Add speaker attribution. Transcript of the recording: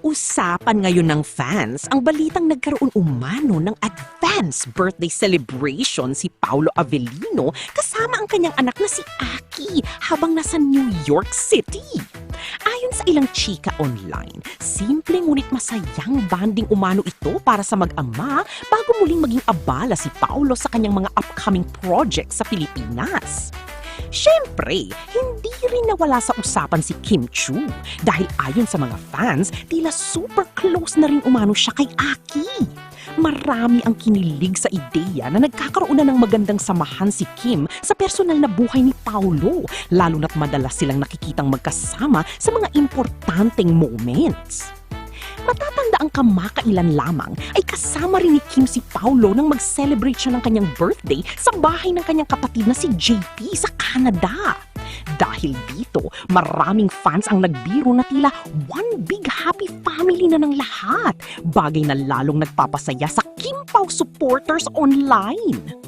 Speaker 1: Usapan ngayon ng fans ang balitang nagkaroon umano ng advance birthday celebration si Paolo Avellino kasama ang kanyang anak na si Aki habang nasa New York City. Ayon sa ilang chika online, simple ngunit masayang banding umano ito para sa mag-ama bago muling maging abala si Paolo sa kanyang mga upcoming projects sa Pilipinas. Siyempre, hindi rin nawala sa usapan si Kim Chiu dahil ayon sa mga fans, tila super close na rin umano siya kay Aki. Marami ang kinilig sa ideya na nagkakaroon na ng magandang samahan si Kim sa personal na buhay ni Paolo, lalo na't madalas silang nakikitang magkasama sa mga importanteng moments. Matatanda ang kamakailan lamang ay kasama rin ni Kim si Paolo nang mag-celebrate siya ng kanyang birthday sa bahay ng kanyang kapatid na si JP sa Canada. Dahil dito, maraming fans ang nagbiro na tila one big happy family na ng lahat, bagay na lalong nagpapasaya sa Kim Pao supporters online.